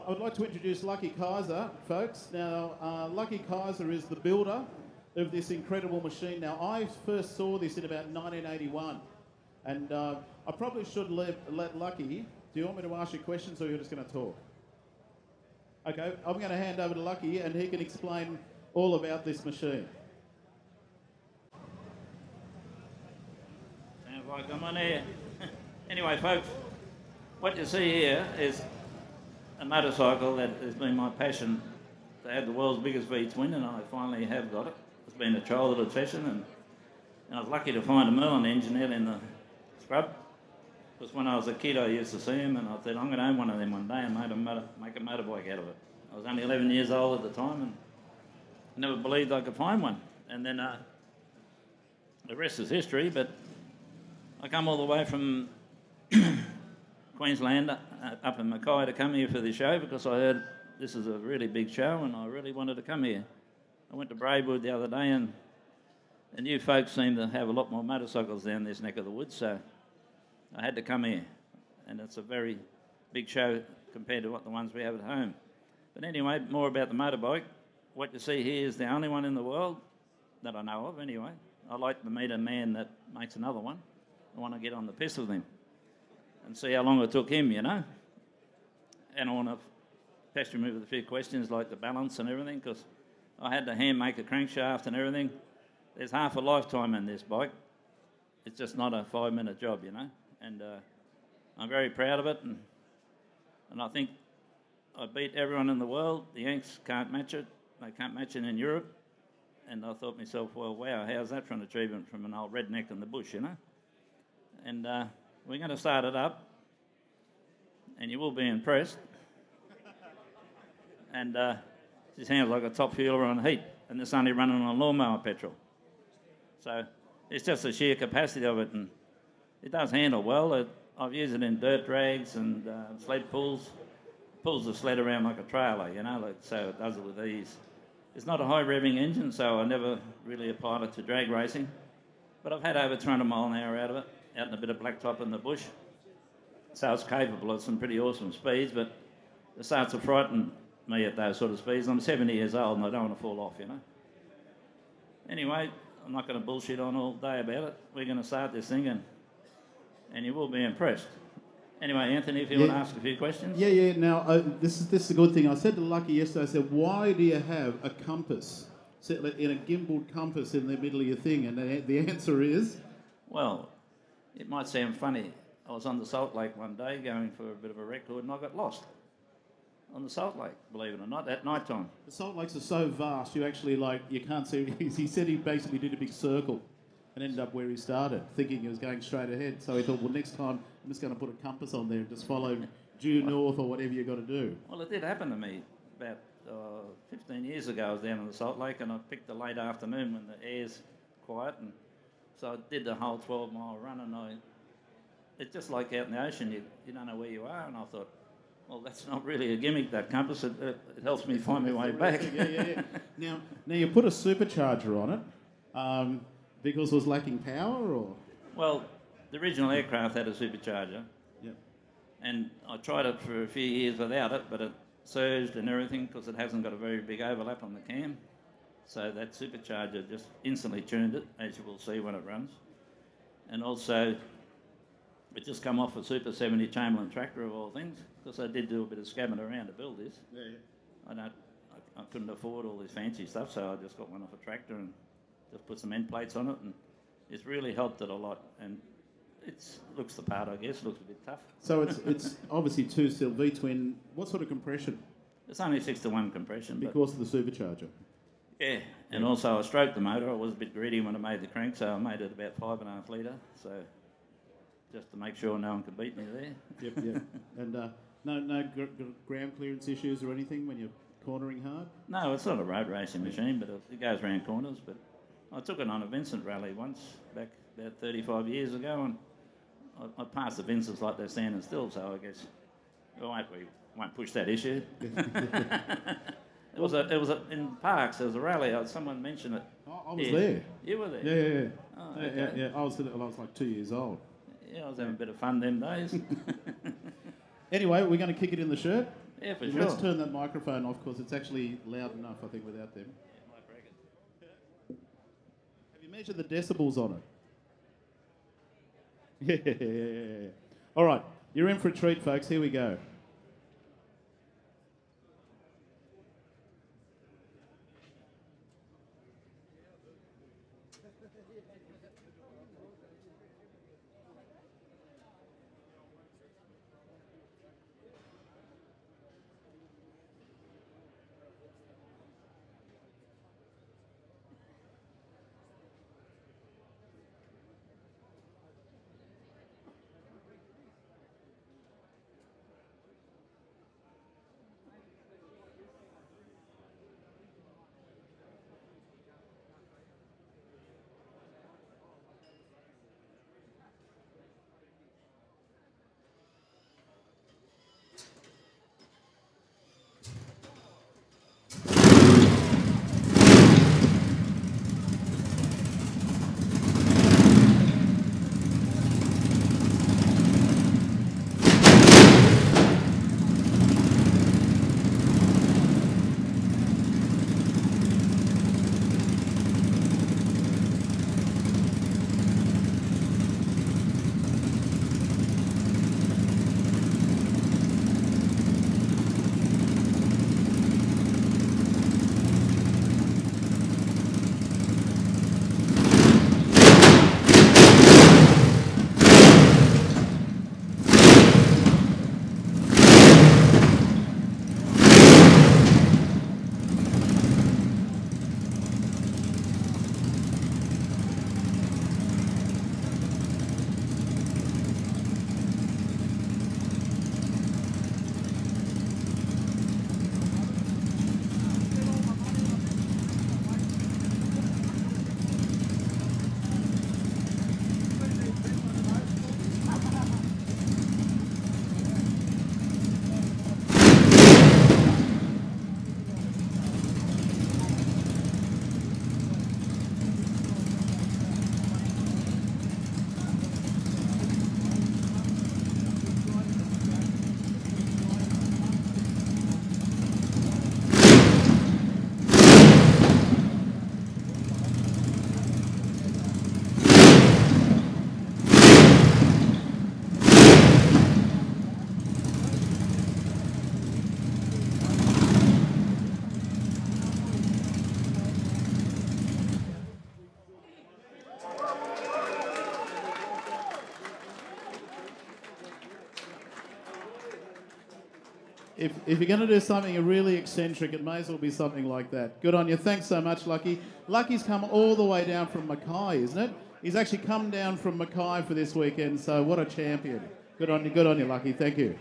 I'd like to introduce Lucky Kaiser, folks. Now, Lucky Kaiser is the builder of this incredible machine. Now, I first saw this in about 1981, and I probably should let Lucky. Do you want me to ask you questions, or you're just going to talk? Okay, I'm going to hand over to Lucky, and he can explain all about this machine. Sounds like I'm on air. Anyway, folks, what you see here is a motorcycle that has been my passion to have the world's biggest V-twin, and I finally have got it. It's been a childhood obsession, and I was lucky to find a Merlin engine out in the scrub. Because when I was a kid, I used to see them, and I thought, I'm going to own one of them one day and make a motorbike out of it. I was only 11 years old at the time, and I never believed I could find one. And then the rest is history, but I come all the way from Queensland up in Mackay to come here for the show because I heard this is a really big show and I really wanted to come here. I went to Braidwood the other day and you folks seem to have a lot more motorcycles down this neck of the woods, so I had to come here. And it's a very big show compared to what the ones we have at home. But anyway, more about the motorbike. What you see here is the only one in the world that I know of anyway. I like to meet a man that makes another one. I want to get on the piss with him and see how long it took him, you know. And I want to pester him with a few questions like the balance and everything, because I had to hand make a crankshaft and everything. There's half a lifetime in this bike. It's just not a 5-minute job, you know. And I'm very proud of it, and I think I beat everyone in the world. The Yanks can't match it. They can't match it in Europe. And I thought to myself, well, wow, how's that for an achievement from an old redneck in the bush, you know? And we're going to start it up, and you will be impressed. And it sounds like a top fueler on heat, and it's only running on lawnmower petrol. So it's just the sheer capacity of it, and it does handle well. I've used it in dirt drags and sled pulls. Pulls the sled around like a trailer, you know, so it does it with ease. It's not a high revving engine, so I never really applied it to drag racing. But I've had over 200 mile an hour out of it, out in a bit of blacktop in the bush. So it's capable of some pretty awesome speeds, but it starts to frighten me at those sort of speeds. I'm 70 years old and I don't want to fall off, you know. Anyway, I'm not going to bullshit on all day about it. We're going to start this thing and you will be impressed. Anyway, Anthony, if you want to ask a few questions. Yeah. Now, this is a good thing. I said to Lucky yesterday, I said, why do you have a compass, in a gimbaled compass in the middle of your thing? And the answer is? Well, it might sound funny. I was on the Salt Lake one day going for a bit of a record and I got lost on the Salt Lake, believe it or not, at night time. The Salt Lakes are so vast, you actually, you can't see. He said he basically did a big circle and ended up where he started, thinking he was going straight ahead. So he thought, well, next time I'm just going to put a compass on there and just follow due north or whatever you've got to do. Well, it did happen to me about 15 years ago. I was down in the Salt Lake and I picked a late afternoon when the air's quiet, and so I did the whole 12-mile run, and it's just like out in the ocean, you don't know where you are, and I thought, well, that's not really a gimmick, that compass. It helps me find my way back. Yeah. Now you put a supercharger on it because it was lacking power, or? Well, the original aircraft had a supercharger. Yep. And I tried it for a few years without it, but it surged and everything because it hasn't got a very big overlap on the cam. So that supercharger just instantly tuned it, as you will see when it runs. And also, it just come off a Super 70 Chamberlain tractor of all things, because I did do a bit of scabbing around to build this. Yeah. I couldn't afford all this fancy stuff, so I just got one off a tractor and just put some end plates on it, and it's really helped it a lot. And it looks the part, I guess. Looks a bit tough. So it's obviously two-cylinder V-twin. What sort of compression? It's only 6-to-1 compression. Because of the supercharger. Yeah, and also I stroked the motor. I was a bit greedy when I made the crank, so I made it about 5.5 litre. So just to make sure no one could beat me there. Yep. And no ground clearance issues or anything when you're cornering hard? No, it's not a road racing machine, but it goes around corners. But I took it on a Vincent rally once back about 35 years ago, and I passed the Vincents like they're standing still, so I guess we won't push that issue. It was in Parks. There was a rally. Someone mentioned it. I was there. You were there. Yeah. Oh, okay. Yeah. I was like 2 years old. Yeah, I was having a bit of fun them days. Anyway, we're going to kick it in the shirt. Yeah, for Let's sure. turn that microphone off because it's actually loud enough, I think, without them. Have you measured the decibels on it? Yeah. All right, you're in for a treat, folks. Here we go. If you're going to do something really eccentric, it may as well be something like that. Good on you. Thanks so much, Lucky. Lucky's come all the way down from Mackay, isn't it? He's actually come down from Mackay for this weekend, so what a champion. Good on you, Lucky. Thank you.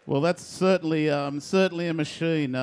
Well, that's certainly certainly a machine.